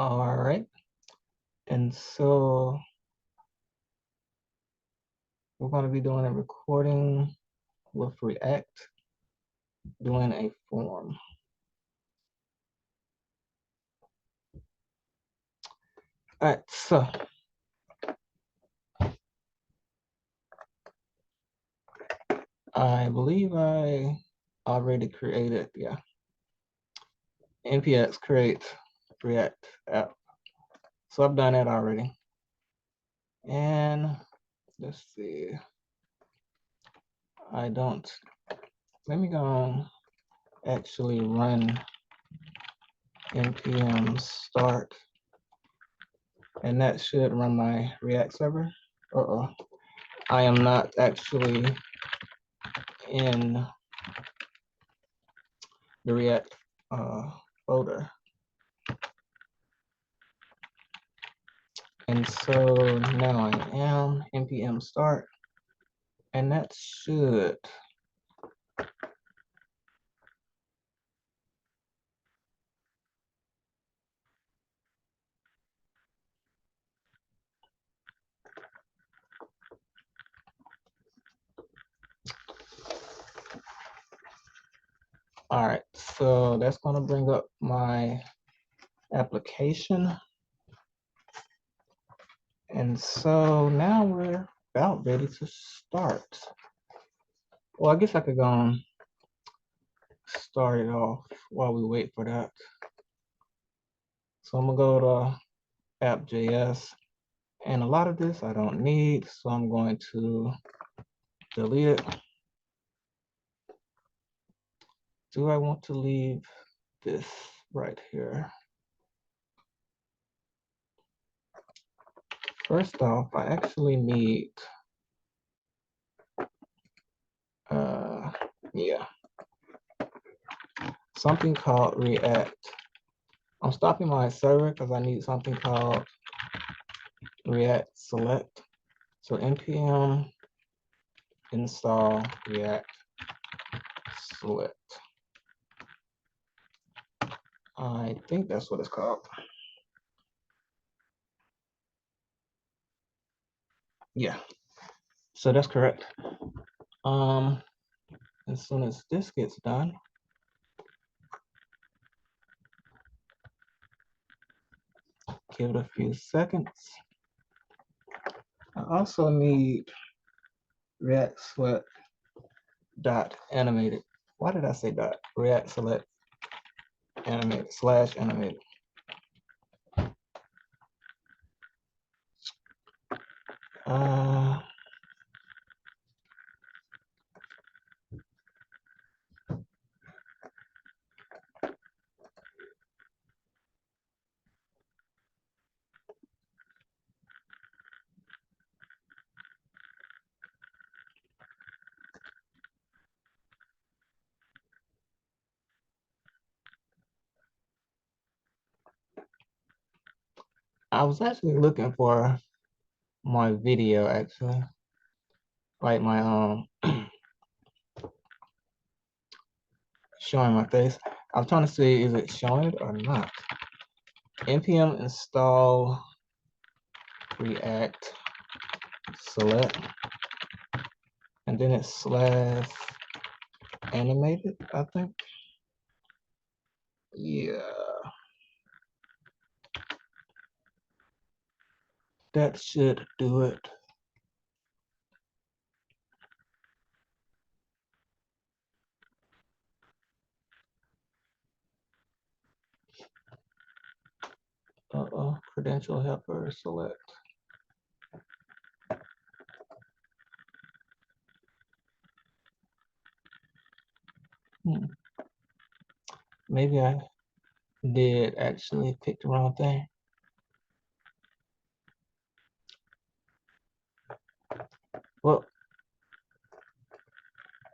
All right. And so we're going to be doing a recording with React, doing a form. All right, so I believe I already created, npx create React app. So I've done that already. And let's see. Let me go on, actually run npm start. And that should run my React server. I am not actually in the React folder. And so now I am npm start, and that should all right, so that's going to bring up my application. And so now we're about ready to start. Well, I guess I could go and start it off while we wait for that. So I'm gonna go to app.js, and a lot of this I don't need, so I'm going to delete it. Do I want to leave this right here? First off, I actually need, something called React. I'm stopping my server because I need something called React select. So npm install React select. I think that's what it's called. Yeah, so that's correct. As soon as this gets done, give it a few seconds. I also need React select dot animated. Why did I say dot? React select animated / animated. I was actually looking for my video, actually, like my showing my face. I was trying to see, is it showing it or not? npm install React select, and then it's / animated, I think. Yeah, that should do it. Credential helper select. Maybe I did actually pick the wrong thing. Well,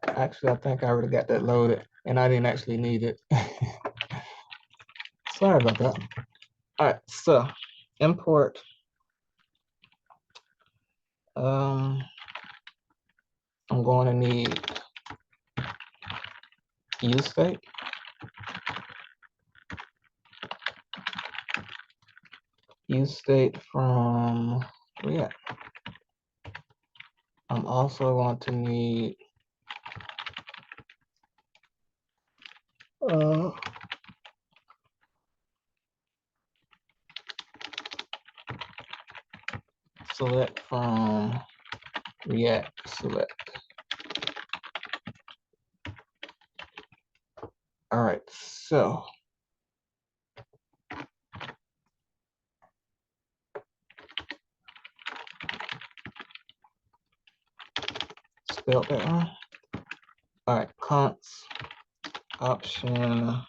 actually, I think I already got that loaded, and I didn't actually need it. Sorry about that. All right, so import I'm going to need use state. use state from React. I'm also going to need select from React select. All right, so spelled that wrong. All right, const option.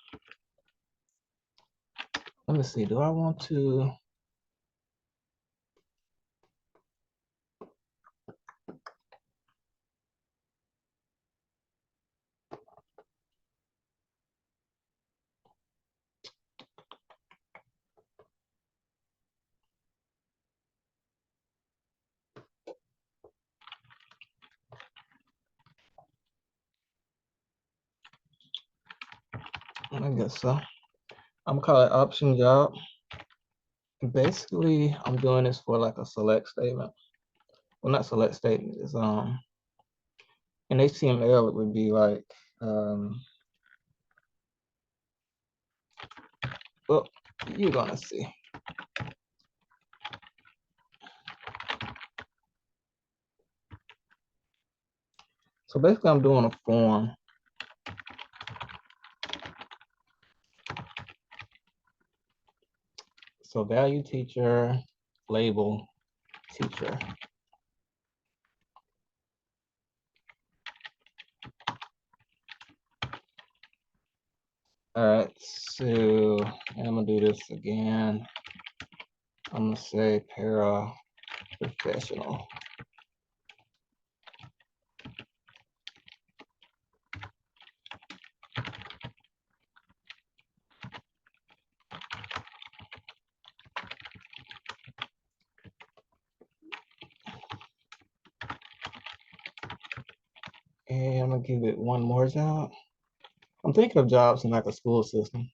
Let me see. Do I want to? I guess so. I'm gonna call it option job. Basically, I'm doing this for like a select statement. Well, not select statement. It's in HTML it would be like well, you're gonna see. So basically, I'm doing a form. So value teacher, label teacher. All right, so I'm gonna do this again. I'm gonna say paraprofessional. And I'm gonna give it one more job. I'm thinking of jobs in like a school system.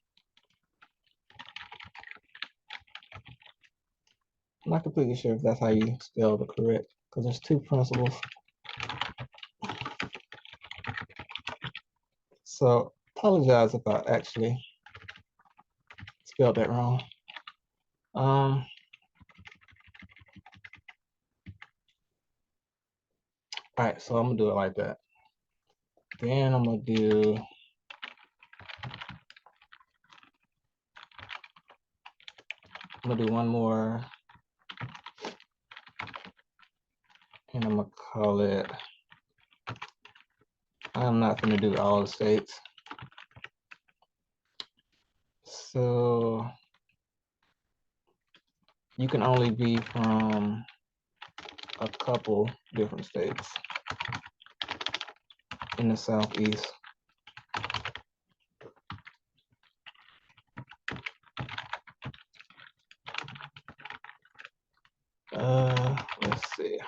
I'm not completely sure if that's how you spell the correct, because there's two principles. So apologize if I actually spelled that wrong. All right, so I'm gonna do it like that. Then I'm gonna do one more, and I'm gonna call it. I'm not gonna do all the states. So you can only be from a couple different states in the Southeast. Let's see.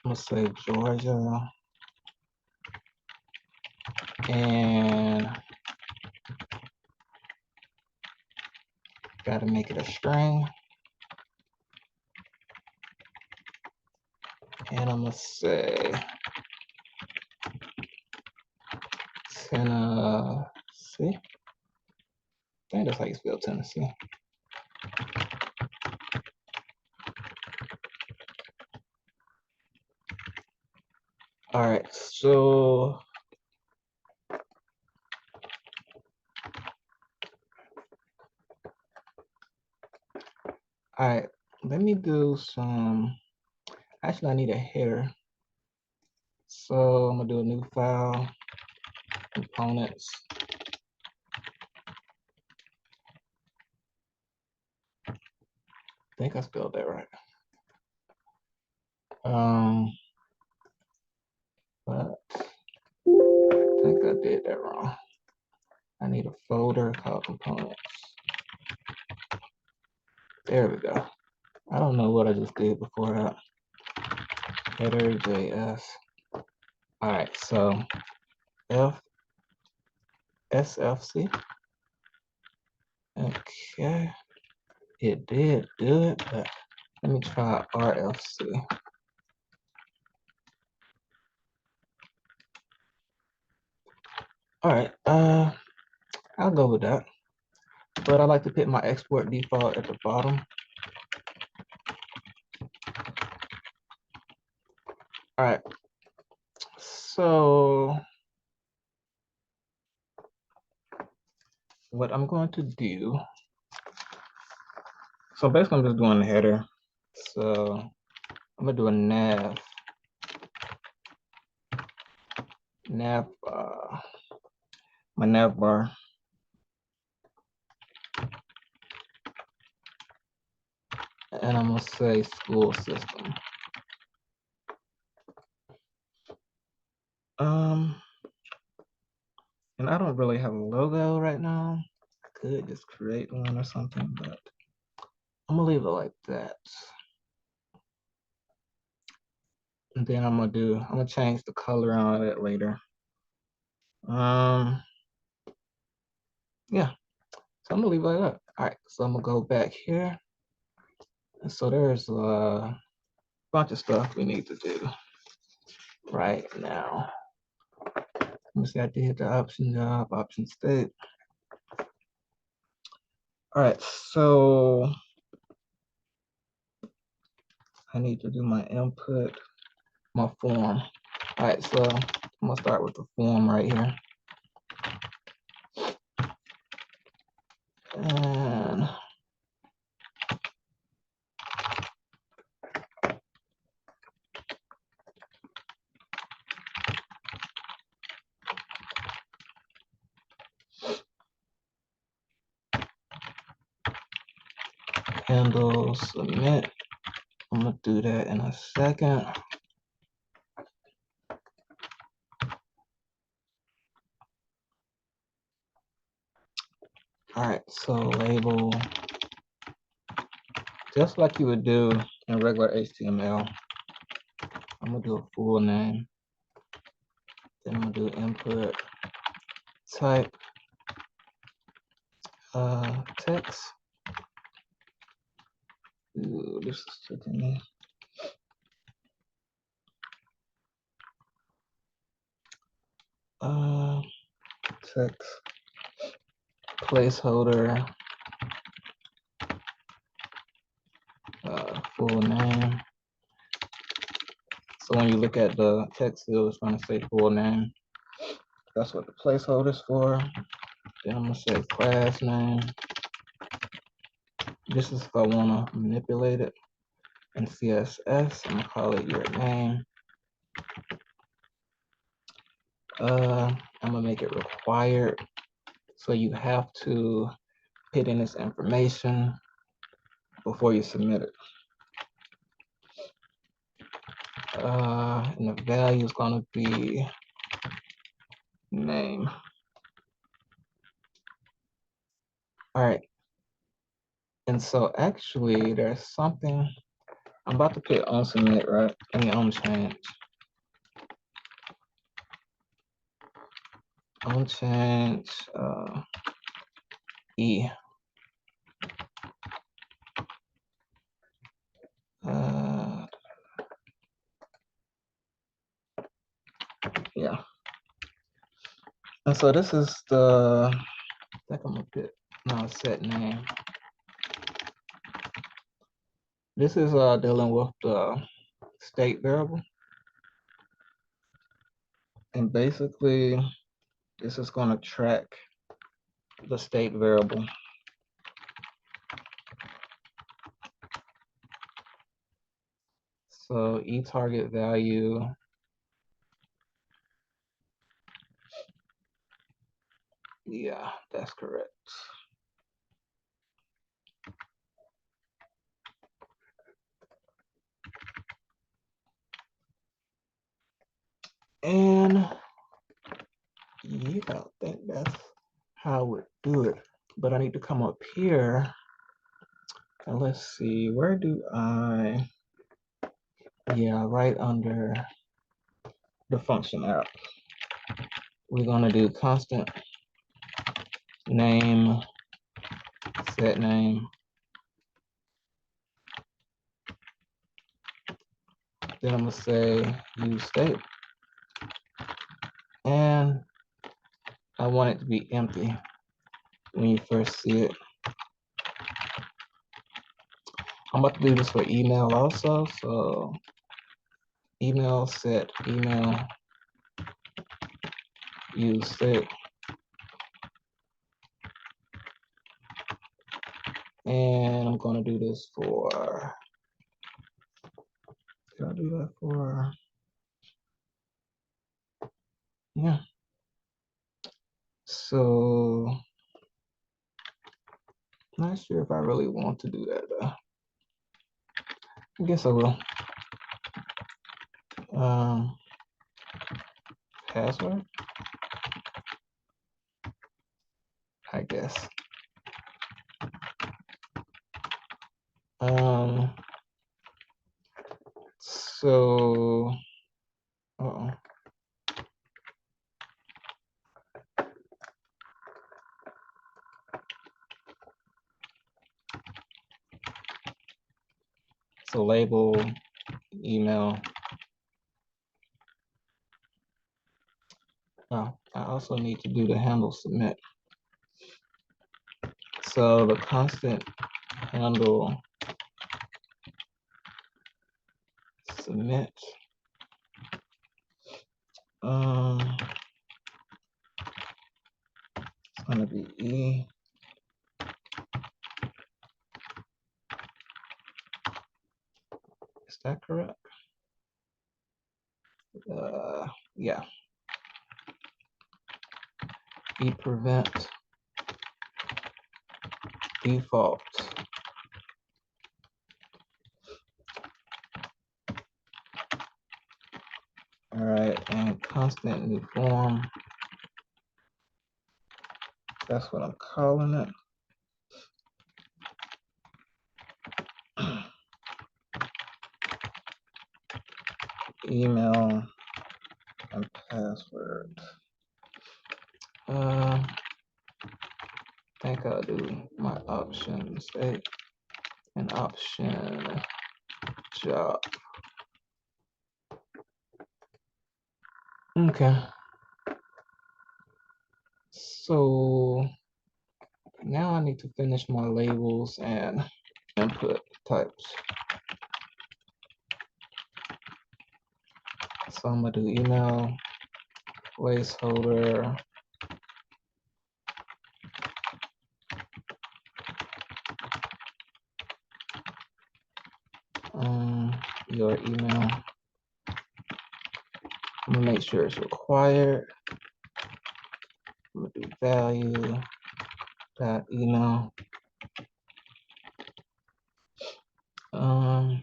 I'm gonna say Georgia, and gotta make it a string. And I'm gonna say Tennessee. I think that's how you spell Tennessee. All right, so all right, let me do some. Actually, I need a header. So I'm gonna do a new file, components. I think I spelled that right. But I think think I did that wrong. I need a folder called components. There we go. I don't know what I just did before that. Header.js. All right, so SFC. Okay, it did do it, but let me try RFC. All right, I'll go with that. But I like to put my export default at the bottom. All right, so what I'm going to do, so basically I'm just doing the header. So I'm gonna do a my nav bar. And I'm gonna say school system. And I don't really have a logo right now. I could just create one or something, but I'm gonna leave it like that. And then I'm gonna change the color on it later. Yeah, so I'm gonna leave it like that. All right, so I'm gonna go back here. And so there's a bunch of stuff we need to do right now. Let me see, I did the option job, option state. All right, so I need to do my input, my form. All right, so I'm gonna start with the form right here. And handle submit. I'm gonna do that in a second. All right, so label, just like you would do in regular HTML. I'm gonna do a full name. Then I'm gonna do input type text. Ooh, this is taking me. Text placeholder full name. So when you look at the text field, it's going to say full name. That's what the placeholder is for. Then I'm going to say class name. This is if I want to manipulate it. And CSS, I'm going to call it your name. I'm going to make it required. So you have to put in this information before you submit it. And the value is going to be name. All right. And so actually there's something I'm about to put on submit, right? I mean on change. On change E. Yeah. And so this is the, I think I'm gonna put no set name. This is dealing with the state variable. And basically this is gonna track the state variable. So E target value, yeah, that's correct. And how I would do it. But I need to come up here and let's see, where do I, yeah, right under the function app. We're gonna do constant name, set name. Then I'm gonna say use state. And I want it to be empty when you first see it. I'm about to do this for email also. So email set email use state. And I'm gonna do this for, can I do that for, yeah. So not sure if I really want to do that though. I guess I will. Password, I guess. So, uh-oh. So label, email. Oh, I also need to do the handle submit. So the constant handle submit. It's gonna be E. Is that correct? Yeah. E prevent default. All right, and constant new form. That's what I'm calling it. Email and password. I think I'll do my option state and option job. Okay. So now I need to finish my labels and input types. So I'm gonna do email, placeholder, your email. I'm gonna make sure it's required. I'm gonna do value dot email. On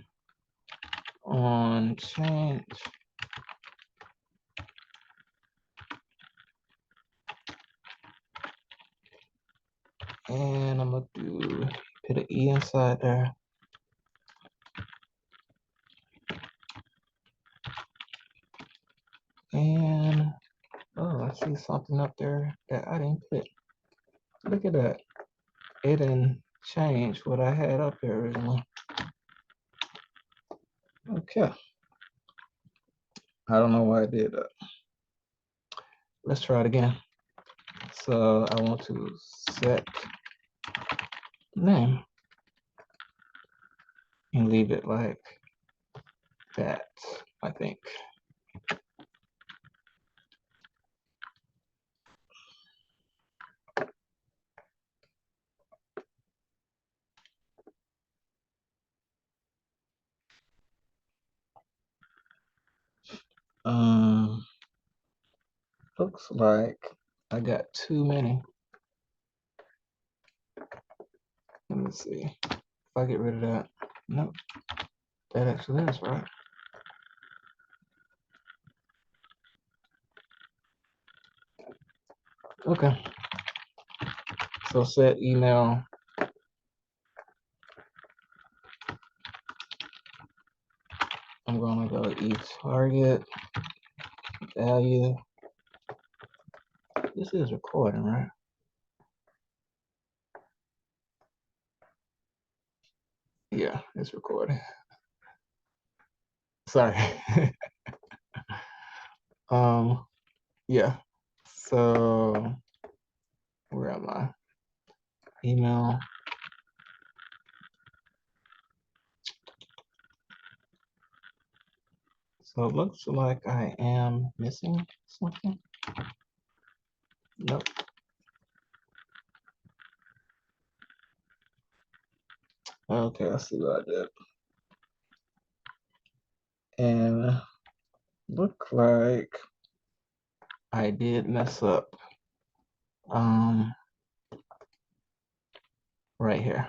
change. And I'm gonna do, put an E inside there. And, oh, I see something up there that I didn't put. Look at that. It didn't change what I had up there originally. Okay. I don't know why I did that. Let's try it again. So I want to set name and leave it like that, I think. Looks like I got too many. Let me see. If I get rid of that, nope, that actually is right. Okay. So set email. I'm gonna go target value. This is recording, right? Yeah, it's recording. Sorry. Yeah. So where am I? Email. So it looks like I am missing something. Nope. Okay, I see what I did. And look like I did mess up. Right here.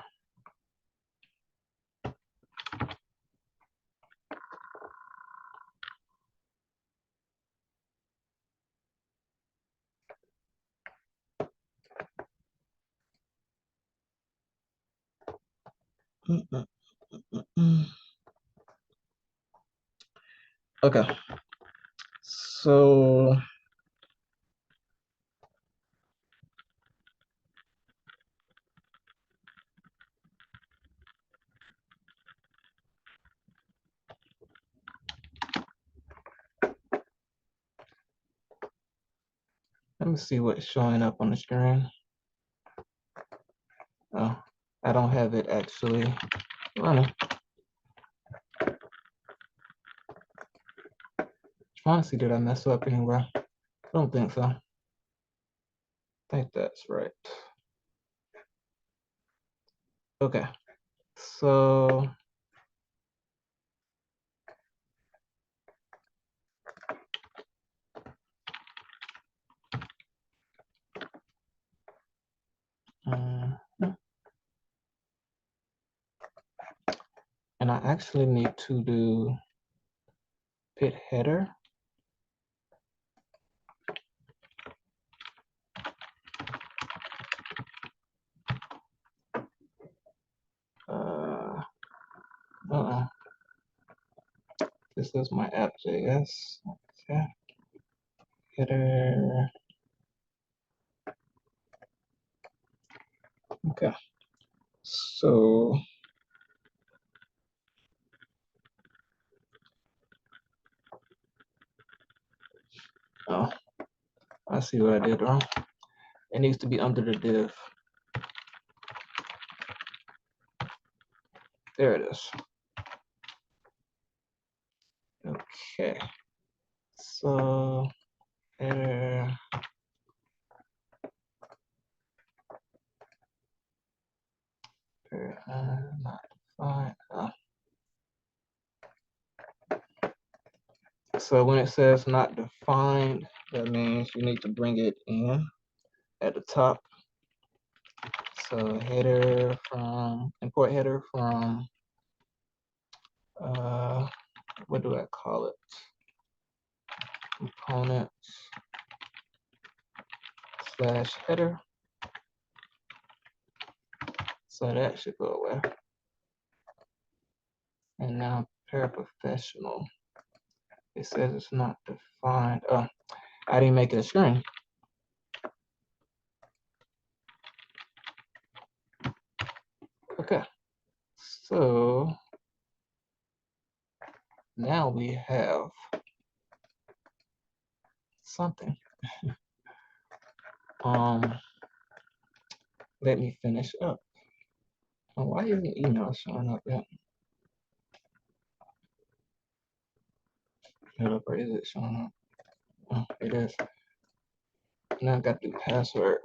Okay. So let me see what's showing up on the screen. Oh, I don't have it actually running. Trying to see, did I mess up anywhere? I don't think so. I think that's right. Okay. So and I actually need to do pit header. This is my app.js. Okay. Header. Okay. So oh, I see what I did wrong. It needs to be under the div. There it is. Okay. So header. Not defined. So when it says not defined, that means you need to bring it in at the top. So header from, import header from, what do I call it? Components slash header. So that should go away. And now paraprofessional. It says it's not defined. Oh, I didn't make it a screen. Okay. So now we have something. Let me finish up. Oh, why isn't email showing up yet? Developer, is it showing up? Oh, it is. Now I got the password.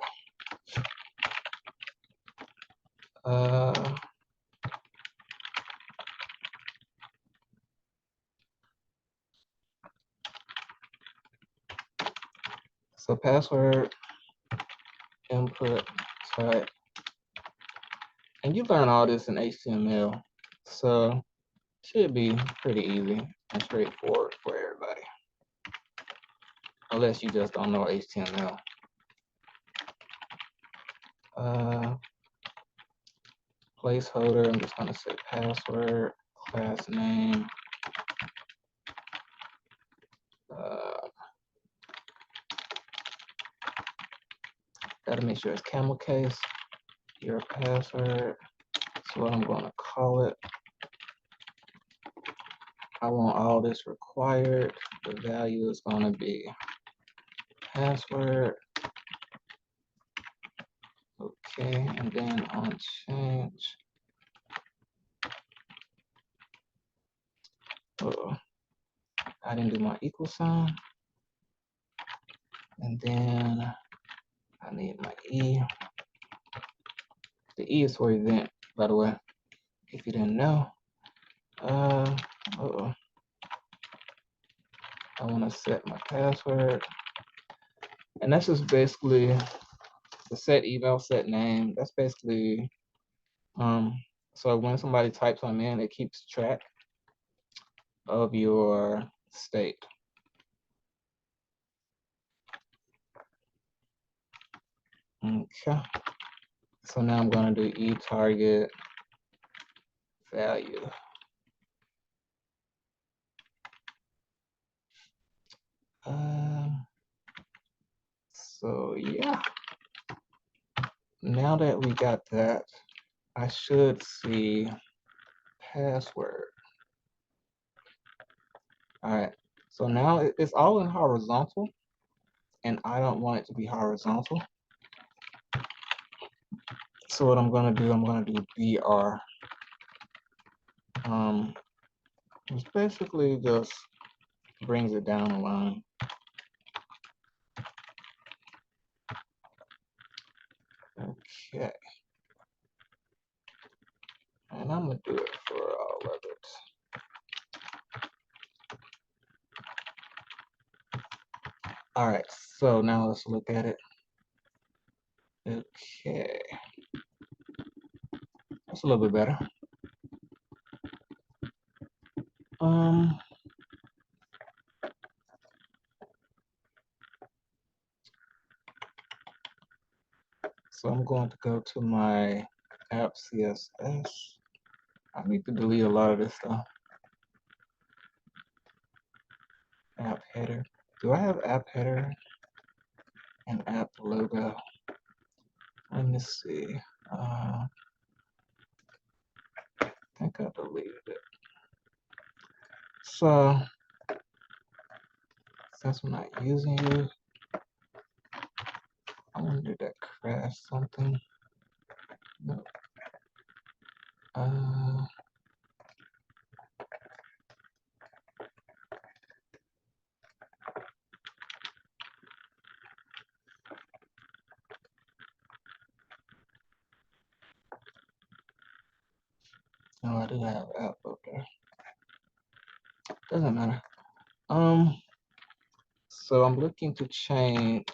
So password, input, type. And you learn all this in HTML. So should be pretty easy and straightforward for everybody. Unless you just don't know HTML. Placeholder, I'm just gonna say password, class name, gotta make sure it's camel case, your password, that's what I'm gonna call it. I want all this required, the value is gonna be password, okay, and then on change, I didn't do my equal sign, and then I need my E. The E is for event, by the way, if you didn't know. I want to set my password, and that's just basically the set email, set name. That's basically so when somebody types them in, it keeps track of your state. Okay. So now I'm going to do e-target value. So yeah, now that we got that, I should see password. All right, so now it's all in horizontal, and I don't want it to be horizontal. So what I'm gonna do, BR. Which basically just brings it down a line. Okay. And I'm gonna do it for all of it. All right, so now let's look at it. Okay. That's a little bit better. So I'm going to go to my app CSS. I need to delete a lot of this stuff. App header. Do I have app header and app logo? Let me see. I think I deleted it. So since I'm not using it, I wonder that crashed something. No. No, I do have app up there. Doesn't matter. So I'm looking to change.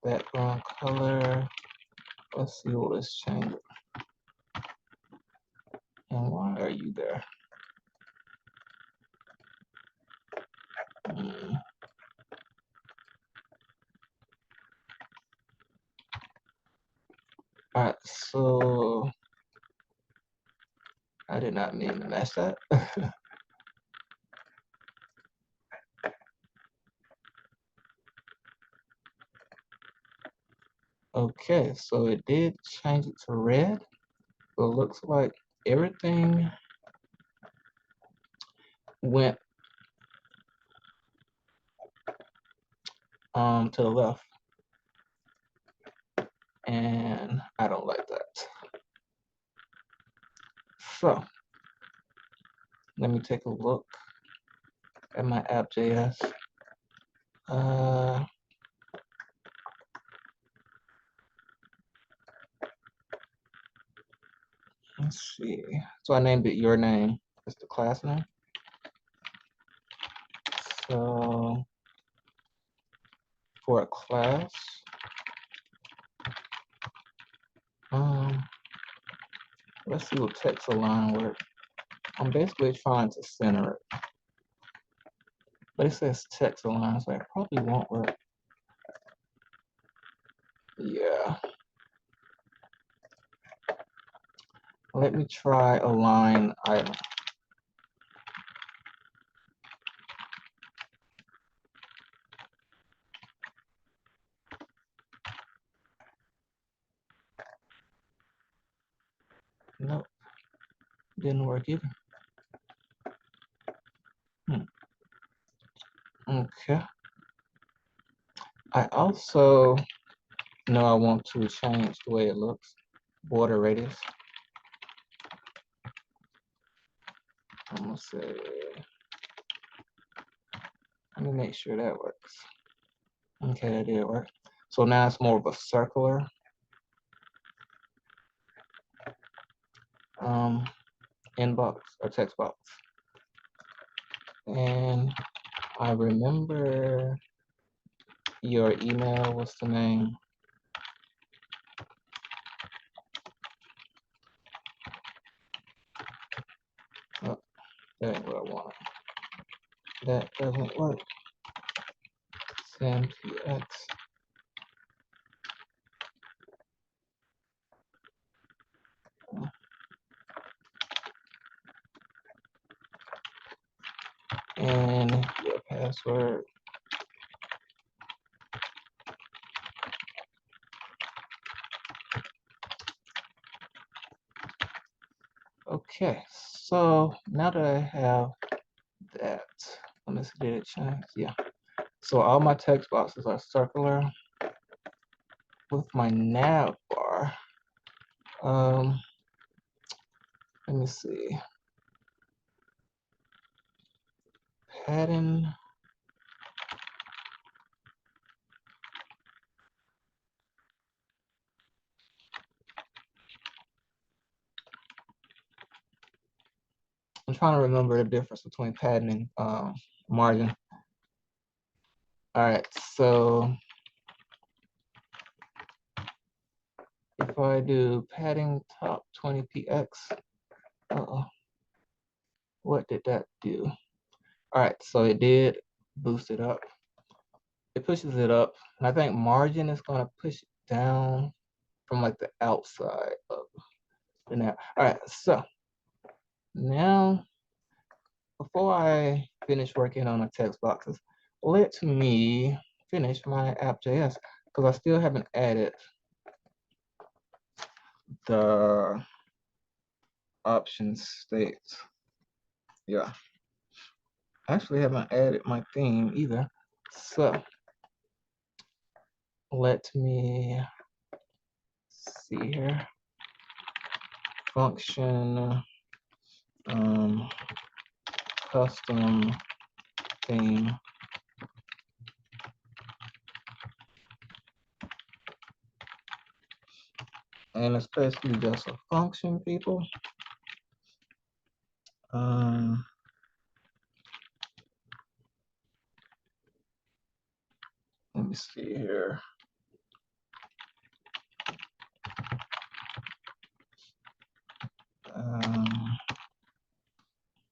Background color. Let's see what is changing. And why are you there? Alright, so I did not mean to mess that. Okay, so it did change it to red, but it looks like everything went to the left, and I don't like that. So let me take a look at my app.js. Let's see. So I named it your name. It's the class name. So for a class, Let's see what text align work. I'm basically trying to center it, but it says text align, so it probably won't work. Yeah. Let me try align item. Nope, didn't work either. Okay. I also know I want to change the way it looks. Border radius. I'm gonna say, let me make sure that works. Okay, that did work. So now it's more of a circular inbox or text box. And I remember your email, what's the name? Oh, that ain't what I want. That doesn't work. Send PX. And your password. Okay, so now that I have that, let me see, did it change? Yeah. So all my text boxes are circular with my nav bar. Let me see. Padding. I'm trying to remember the difference between padding and margin. All right, so if I do padding top 20px, what did that do? All right, so it did boost it up. It pushes it up, and I think margin is gonna push it down from like the outside of the nav. All right, so now before I finish working on the text boxes, let me finish my app.js because I still haven't added the option states. Yeah, actually haven't added my theme either. So let me see here. Function custom theme. And it's basically just a function, people. Let me see here.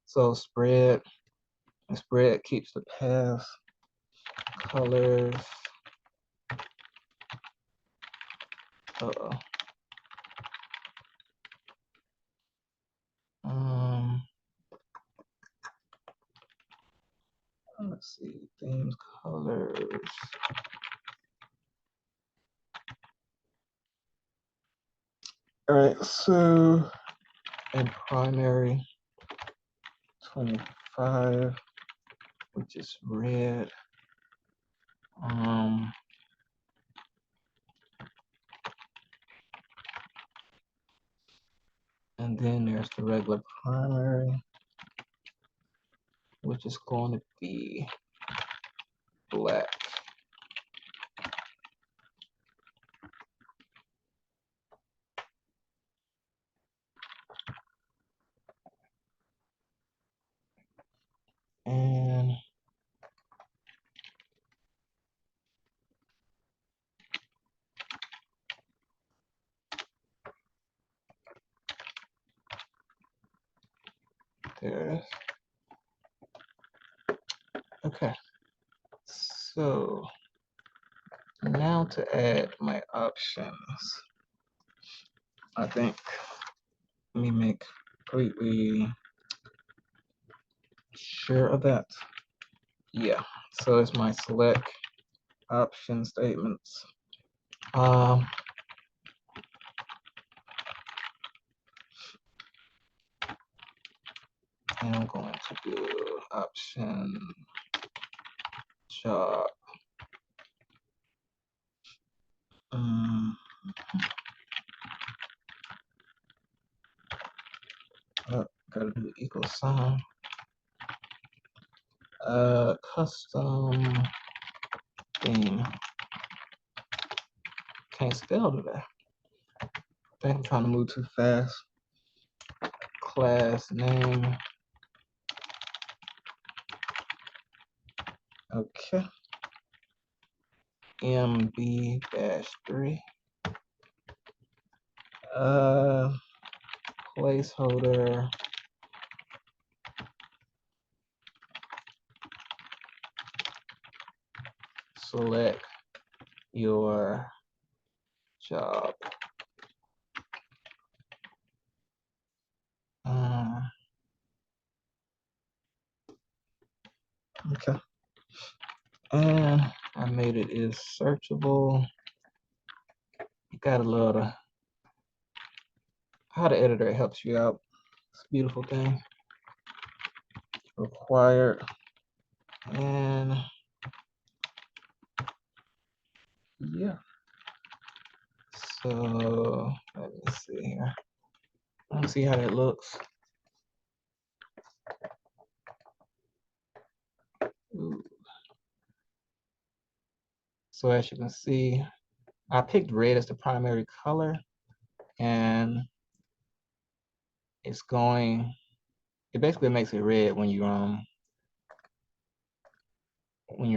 So spread keeps the paths, colors. Let's see, themes, colors. All right, so in primary 25, which is red. And then there's the regular primary, which is going to be black. And There it is. Okay. So now to add my options, I think let me make completely sure of that. Yeah. So it's my select option statements. And I'm going to do option job. Gotta do equal sign. Custom theme. Can't spell today. I think I'm trying to move too fast. Class name. Okay. MB-3. Placeholder. Select your job. Okay. And I made it is searchable. You gotta love how the editor helps you out. It's a beautiful thing. Required. And yeah. So let me see here. Let's see how that looks. Ooh. So as you can see, I picked red as the primary color, and it's going. It basically makes it red when you're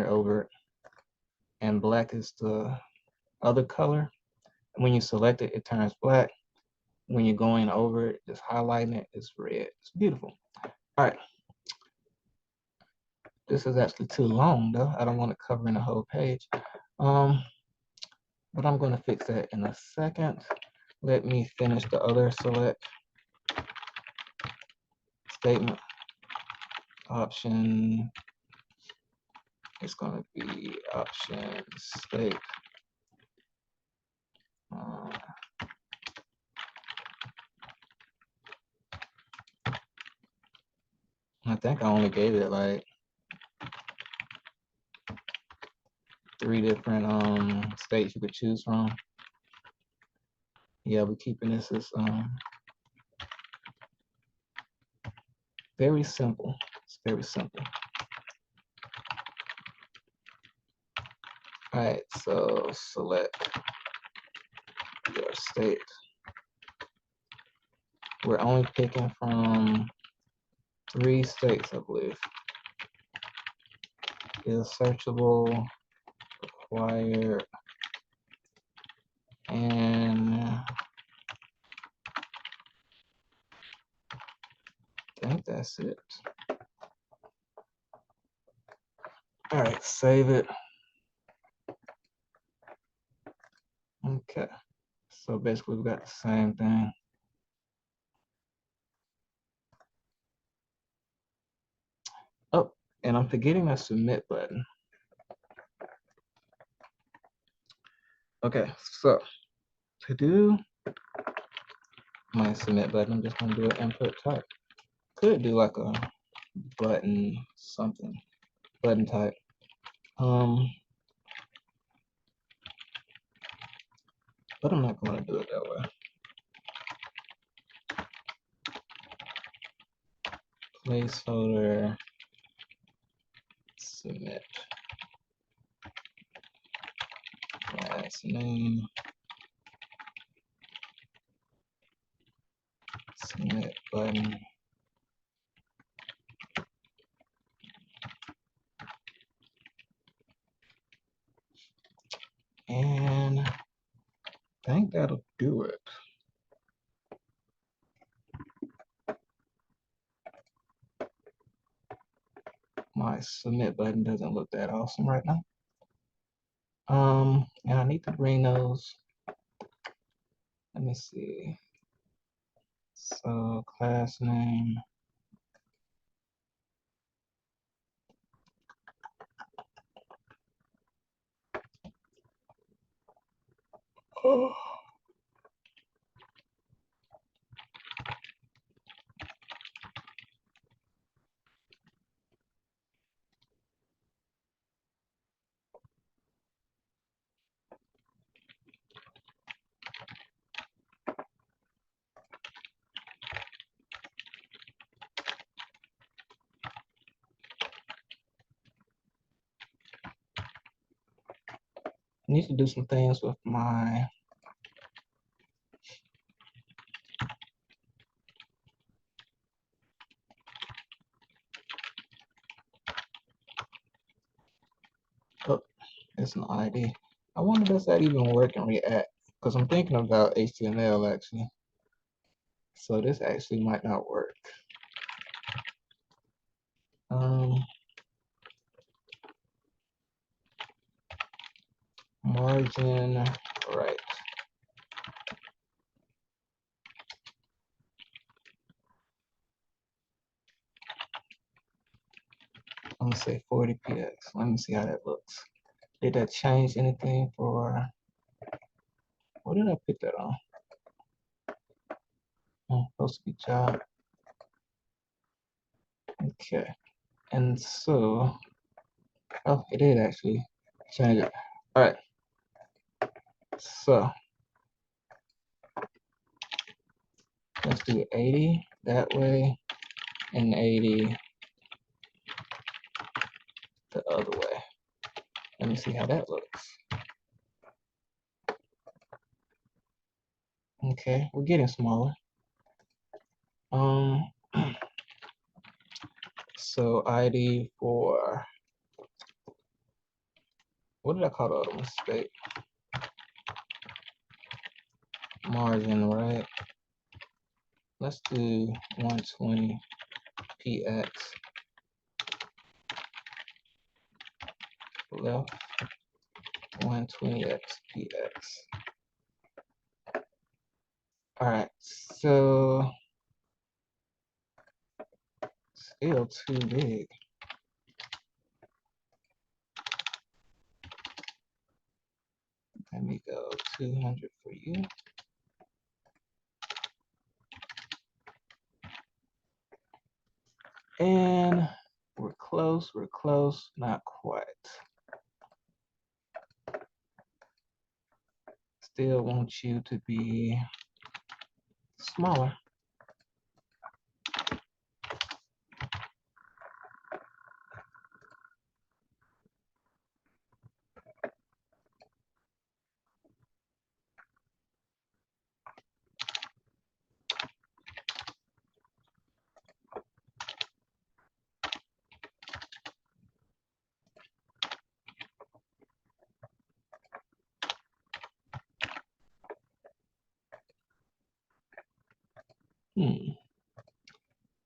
over it, and black is the other color. When you select it, it turns black. When you're going over it, just highlighting it, it's red. It's beautiful. All right. This is actually too long though. I don't want to cover in the whole page. But I'm going to fix that in a second. Let me finish the other select statement. Option. It's going to be option state. I think I only gave it like 3 different states you could choose from. Yeah, we're keeping this as very simple. It's very simple. All right, so select your state. We're only picking from 3 states, I believe. Is searchable, required, and I think that's it. All right, save it. Okay, so basically we got the same thing. Oh, and I'm forgetting a submit button. Okay, so to do my submit button, I'm just gonna do an input type. Could do like a button something, button type. But I'm not gonna do it that way. Placeholder submit. Class name. Submit button. And I think that'll do it. my submit button doesn't look that awesome right now. And I need to bring those. Let me see. So class name. Oh. I need to do some things with my it's an ID. I wonder does that even work in React? Because I'm thinking about HTML actually. So this actually might not work. Margin right. I'm gonna say 40px. Let me see how that looks. Did that change anything for, what did I put that on? Supposed to be job. Okay. And so, oh, it did actually change it. All right. So let's do 80 that way and 80 the other way. Let me see how that looks. Okay, we're getting smaller. So ID for, what did I call the other mistake? Margin, right? Let's do 120px left, 120xpx. All right, so still too big. Let me go 200 for you. And we're close, not quite. Still want you to be smaller.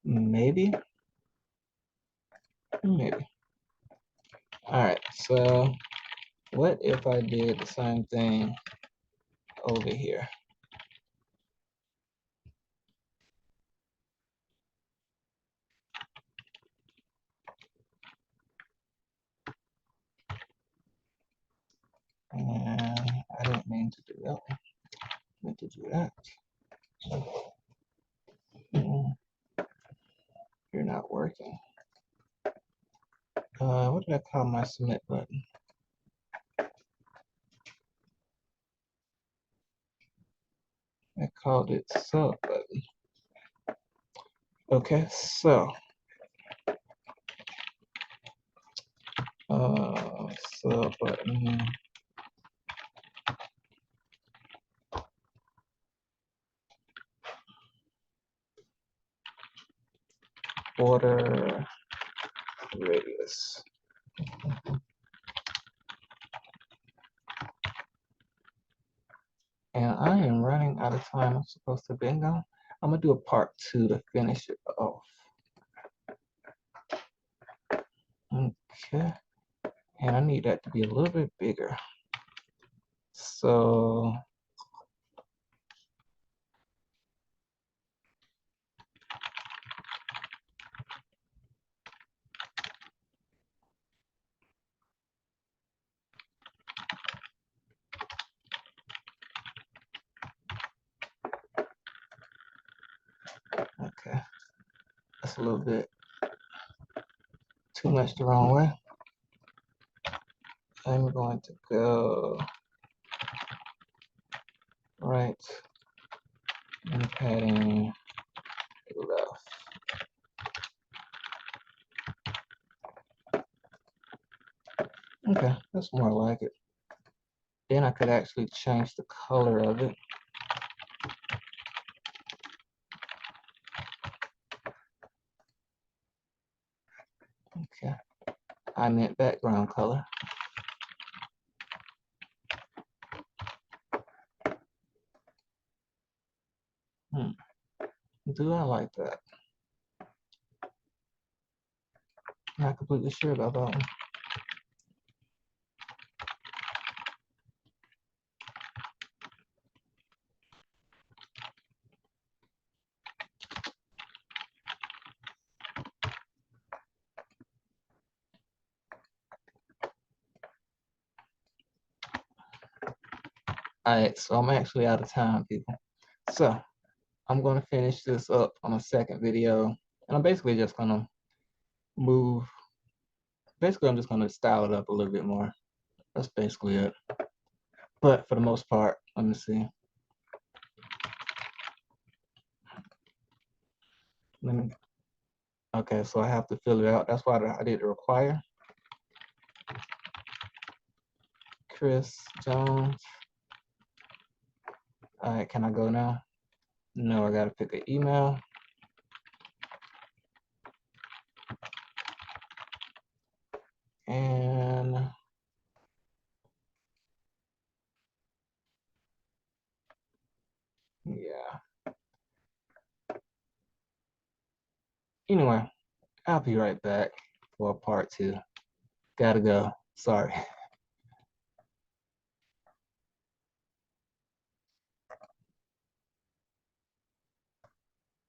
Maybe. All right, so what if I did the same thing over here? And I didn't mean to do that. I meant to do that. You're not working. What did I call my submit button? I called it sub button. Okay, so sub button. Border radius. And I am running out of time. I'm supposed to bingo. I'm gonna do a part 2 to finish it off. Okay. And I need that to be a little bit bigger. So okay, that's a little bit too much the wrong way. I'm going to go right and padding left. Okay, that's more like it. Then I could actually change the color of it. Okay, I meant background color. Do I like that? Not completely sure about that one. All right, so I'm actually out of time, people. So I'm going to finish this up on a second video, and I'm basically just going to move. Basically, I'm just going to style it up a little bit more. That's basically it. But for the most part, let me see. Okay, so I have to fill it out. That's why I did require. Chris Jones. All right, can I go now? No, I gotta pick an email. And yeah. Anyway, I'll be right back for part 2. Gotta go. Sorry.